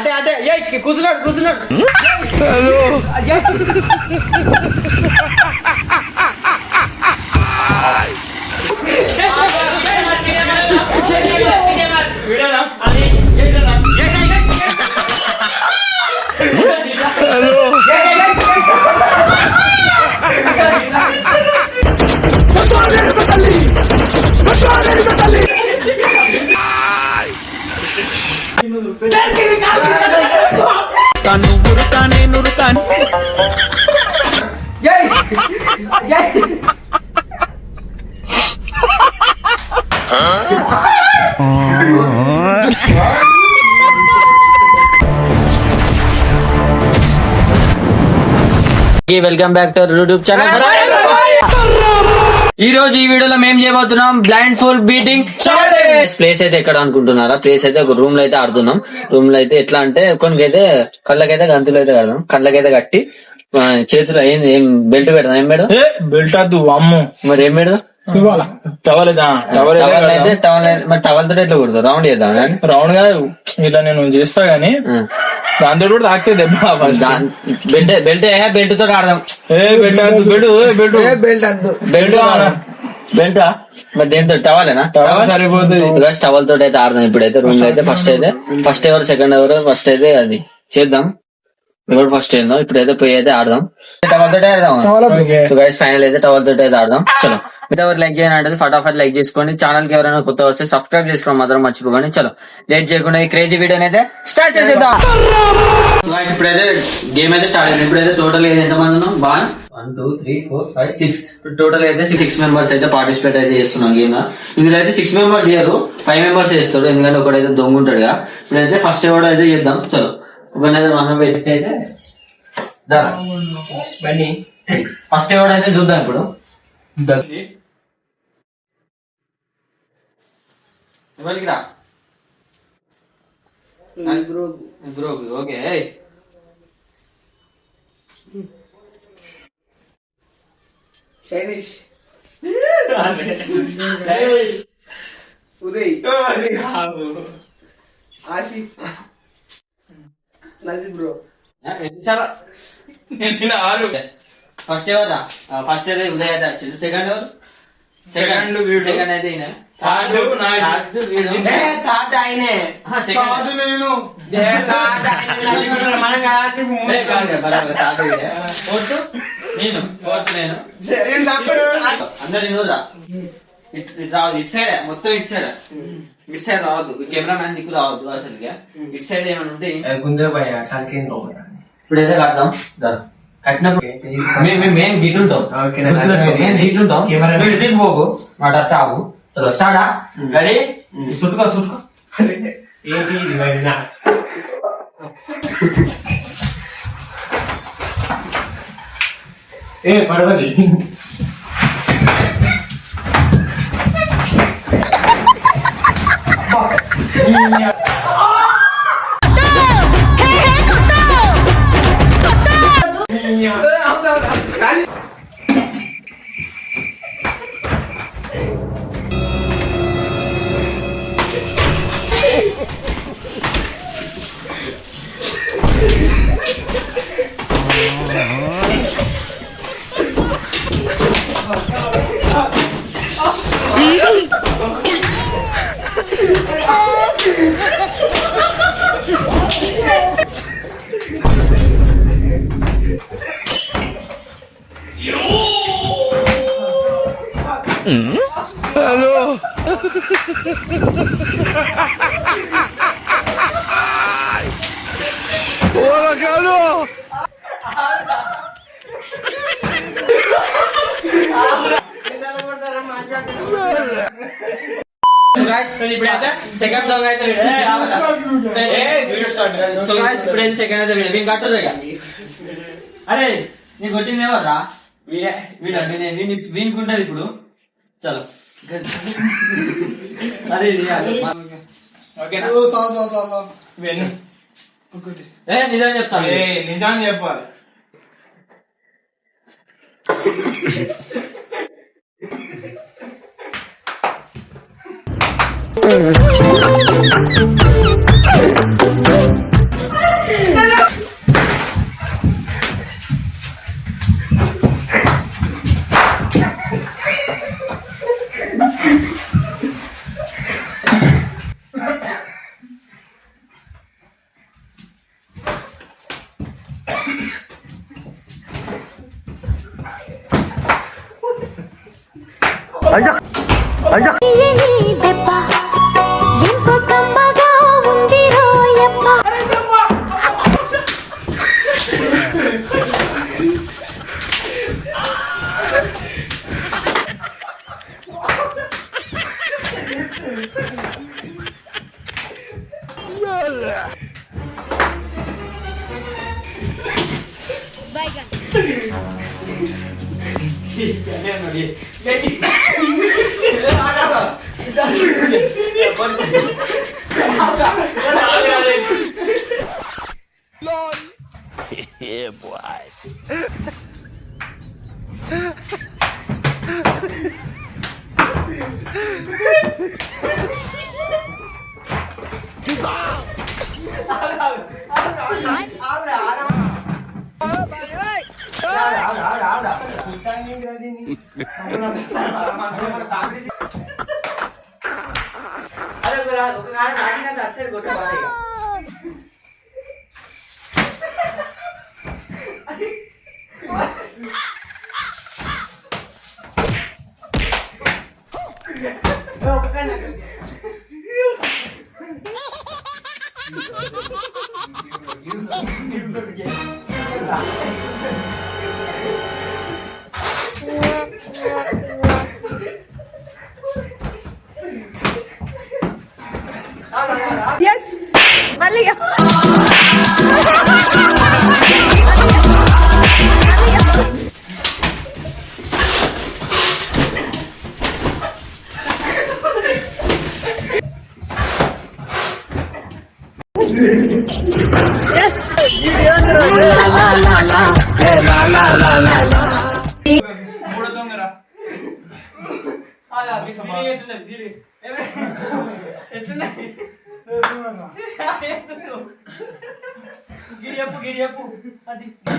అటే కూర్చున్నాడు welcome back to YouTube channel. ఈ రోజు ఈ వీడియోలో మేము చేయబోతున్నాం blind full beating challenge. Place అయితే ఎక్కడ అనుకుంటున్నారా? ప్లేస్ అయితే ఒక రూమ్ లో అయితే ఆడుతున్నాం. రూమ్ లో అయితే ఎట్లా అంటే కొన్నికైతే కళ్ళకైతే గంతులు అయితే కడదాం. కళ్ళకైతే కట్టి చేతిలో ఏం బెల్ట్ పెడదాం. ఏం పెడదాం? బెల్ట్ వద్దు అమ్ము. మరి ఏం పెడదాం? టవల్ అయితే టవల్ తోటి ఎట్లా కుడతావు? రౌండ్ చేద్దాం. రౌండ్ గా ఇలా నేను చేస్తా గానీ దాంతో కూడా తాకితే దెబ్బ. బెల్ట్ తోటి ఆడదాం. బెల్ట్ మరి దేంతో? టవలేనా? సరిపోతుంది. టవల్ తోటి అయితే ఆడదాం. ఇప్పుడైతే రూమ్ లో అయితే ఫస్ట్ ఎవరు సెకండ్ ఎవరు ఫస్ట్ అయితే అది చేద్దాం. ఎవరు ఫస్ట్ ఏందో ఇప్పుడైతే పోయి అయితే ఆడదాం. టవల్ తోటి ఆడదాం. సో గైస్ ఫైనల్ అయితే టవల్ తోటి అయితే ఆడదాం. చలో మీరు ఎవరు లైక్ చేయాలంటే ఫటాఫట్ లైక్ చేసుకోండి. ఛానల్ కి ఎవరైనా కొత్త వస్తే సబ్స్క్రైబ్ చేసుకోవడం మాత్రం మర్చిపోకండి. చలో లేట్ చేయకుండా ఈ క్రేజీ వీడియోని అయితే స్టార్ట్ చేసేద్దాం. ఇప్పుడైతే గేమ్ అయితే స్టార్ట్ అయింది. ఇప్పుడైతే టోటల్ అయితే ఎంత మంది ఉన్నాం? 1 2 3 4 5 6 టోటల్ అయితే 6 మెంబర్స్ అయితే పార్టిసిపేట్ అయితే చేస్తున్నాం గేమ్ లో. ఇందులో అయితే 6 మెంబర్స్ చేయరు, 5 మెంబర్స్ చేస్తాడు. ఎందుకంటే ఒకడైతే దొంగ ఉంటాడు కదా. ఇప్పుడైతే ఫస్ట్ ఎవడో అయితే చేద్దాం. చలో ఒకనైతే మనం పెట్టి అయితే ఫస్ట్ ఎవడైతే చూద్దాం. ఇప్పుడు ఎవరికి రా okay. Chinese Uday Asif Najeeb bro. First ఎవరా? ఫస్ట్ అయితే ఉదయ్ అయితే వచ్చింది. సెకండ్ ఎవరు? సెకండ్ అయితే ఈయన. అందరు నువ్వురా. ఇటు రావద్దు, ఇటు సైడ్ మొత్తం ఇటు సైడ్ రావద్దు. కెమెరా మ్యాన్ దిక్కు రావద్దు అసలుగా. ఇటు సైడ్ ఏమైనా ఉంటే ఇప్పుడైతే కడదాం. కట్టినప్పుడు మేము గిట్టుంటాం. గిట్టుంటాం పోకు మాట తాగు. చలో స్టార్టా? రెడీ? చుట్టుకో ఏంటి పడవది. సెకండ్ దొంగ అయితే వీడియో స్టార్ట్. సో గాయ్స్ ఇప్పుడైతే సెకండ్ అయితే వీడియో కట్టదు ఇక. అరే నీ కొట్టింది ఏమరా వీడే వీనుకుంటది ఇప్పుడు. చలో అరే నిజం చెప్తాను, నిజాన్ని చెప్పాలి.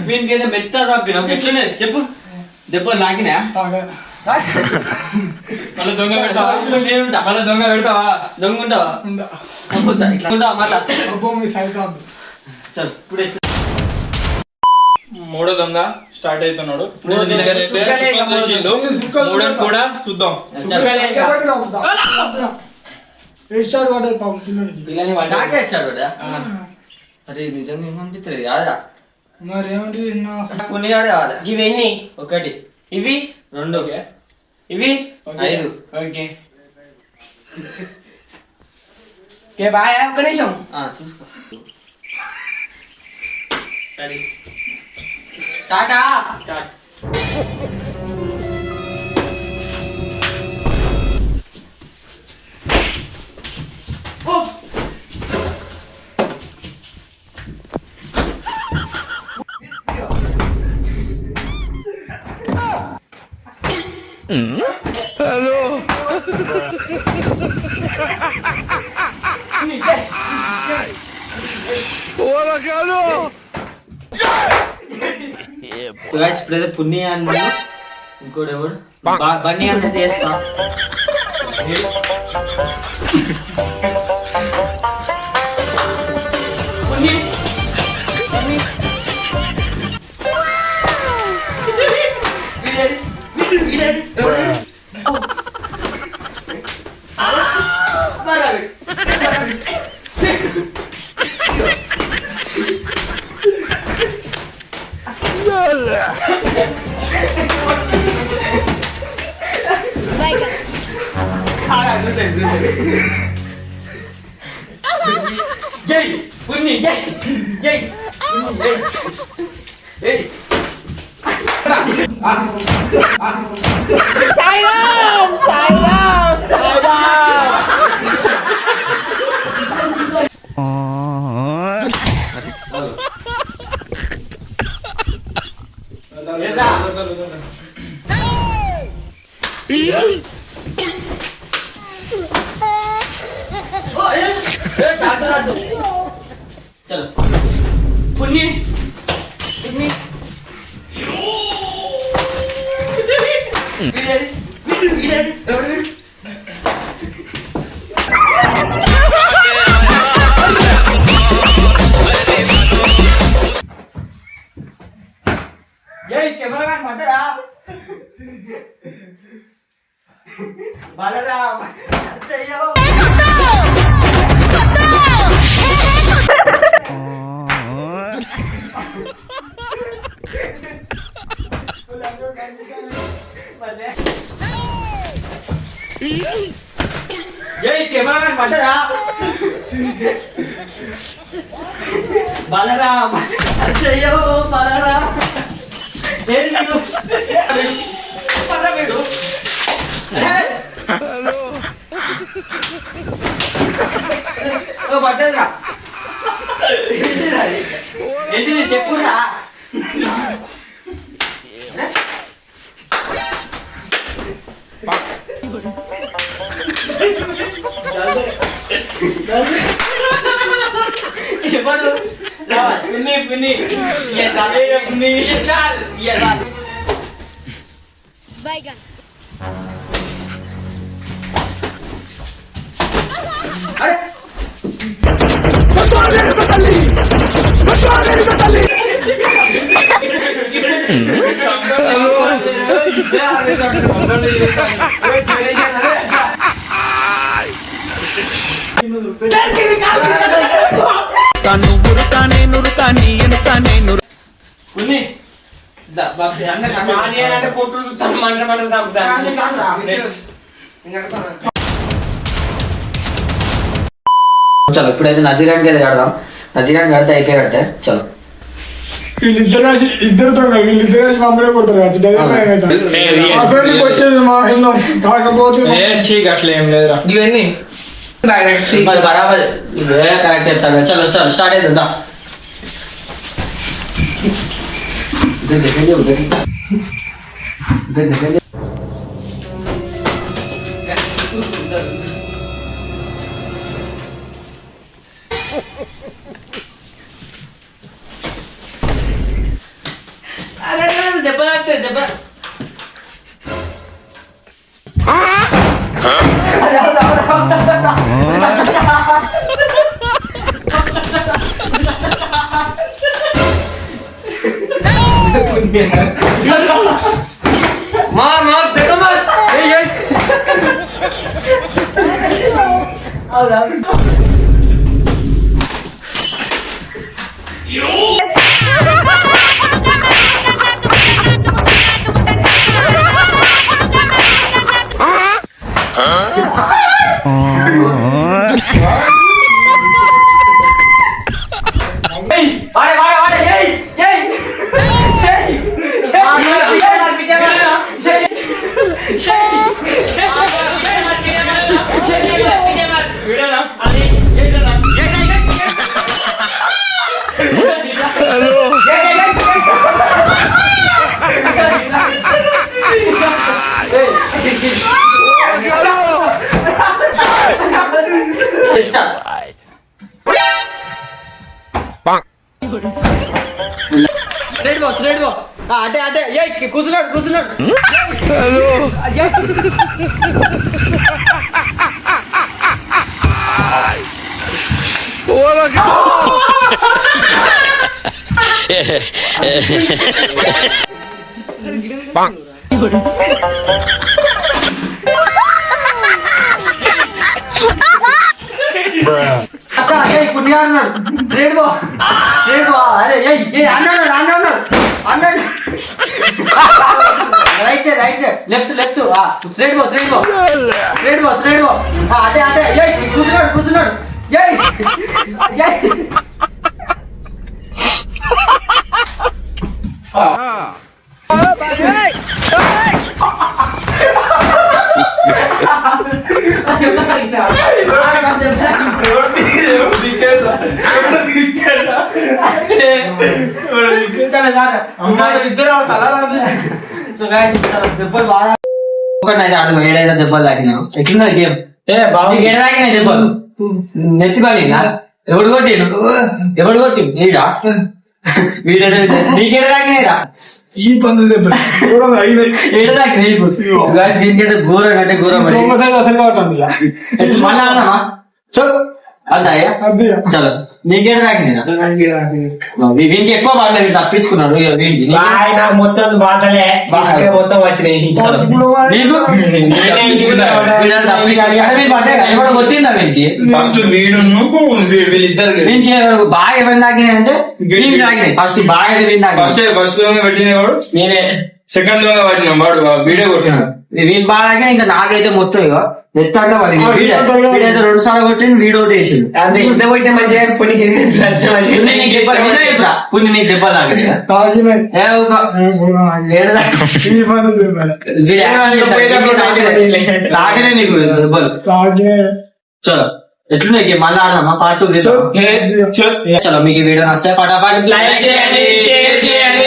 వీనికైతే మెత్త తప్పినాం. ఎట్లనే చెప్పు, దెబ్బలు నాకినా? మళ్ళీ దొంగ పెడతావా? మళ్ళీ దొంగ పెడతావా? దొంగ ఉంటావా? మళ్ళా ఇప్పుడు మూడో దొంగ స్టార్ట్ అవుతున్నాడు. మూడో కూడా చూద్దాం. పిల్లని నాకేసాడు. అరే నిజం ఏమనిపిస్తుంది కాదా? కొన్ని కావాలి. ఇవి ఎన్ని? ఒకటి. ఇవి 2. ఇవి 5. Okay bye. ఒక్క నిమిషం చూసుకో. సరే స్టార్టా? స్టార్ట్. హలో ఇప్పుడైతే పుణ్య అన్నాడు. ఇంకోటి ఎవడు బన్నీ అంటే చేస్తా. चलो पुन्नी पुन्नी कैमरा मातारा बालराम कैमरा मातारा बालराम बालराम ఏంటిది చెప్పురా చెప్పడు పిన్ని పిన్ని పిన్ని Baigan. చలో ఇప్పుడైతే నజీరానికి అయితే కడదాం. నజీరానికి కడితే అయిపోయారంటే చలో వీళ్ళిద్దరితో వీళ్ళిద్దరు మమ్మల్ని కొడతారు వచ్చేది మా ఇల్లు కాకపోతే అట్లా ఏం లేదురా ఇవన్నీ మరి బరాబర్ ఇదే కరెక్ట్ చెప్తాను. చలో చలో స్టార్ట్ అవుతుందా దెబ్బ దెబ్బ मार मार देखो मार ये रेड बॉक्स आटे आटे ये कुसनट अच्छा ये कुटिया रेड बॉक्स अरे ये अन्ना right right side left straight పో అదే కూర్చున్నాడు దెబ్బలు బాగా ఒకటైతే అడుగు ఏడైతే దెబ్బలు తాకినా ఎట్లున్నా గేమ్ ఏడ తాకినా దెబ్బలు నెత్తిపల్లినా ఎవడు కొట్టి నీడా వీడైతే నీకేడ తాకినాయిరా ఈ పందులు దెబ్బ ఏడ తాకినాయి దీనికైతే ఘోరం అంటే ఘోరం మళ్ళా అన్నామా అద్దాయా చలో నీకేడ తాకినాయిరా వీనికి ఎక్కువ బాగా వీడు తప్పించుకున్నాడు వీడికి మొత్తం బాధలే మొత్తం వచ్చినాయి కొట్టిందా వీనికి ఫస్ట్ వీడును వీళ్ళిద్దరు వీనికి బాగా ఎవరిని తాకినాయి అంటే వీడికి తాకినాయి ఫస్ట్ బాగా వీడిని తాకినాయి ఫస్ట్ పెట్టినవాడు నేనే సెకండ్ పట్టిన వాడు వీడియో కొట్టినాడు వీడు బాగా ఇంకా నాకైతే మొత్తం ఇక ఎత్తాక వీడైతే 2 సార్లు కొట్టింది వీడు ఒకటి వేసిండు కొట్టే మంచిగా పుణ్యకి నీకు దెబ్బలు తాకినా నీకు దెబ్బలు చలో ఎట్లున్నాయి మళ్ళీ ఆడదామా పార్ట్ 2 చలో మీకు వీడియో నచ్చితే ఫటాఫట్ లైక్ చేయండి షేర్ చేయండి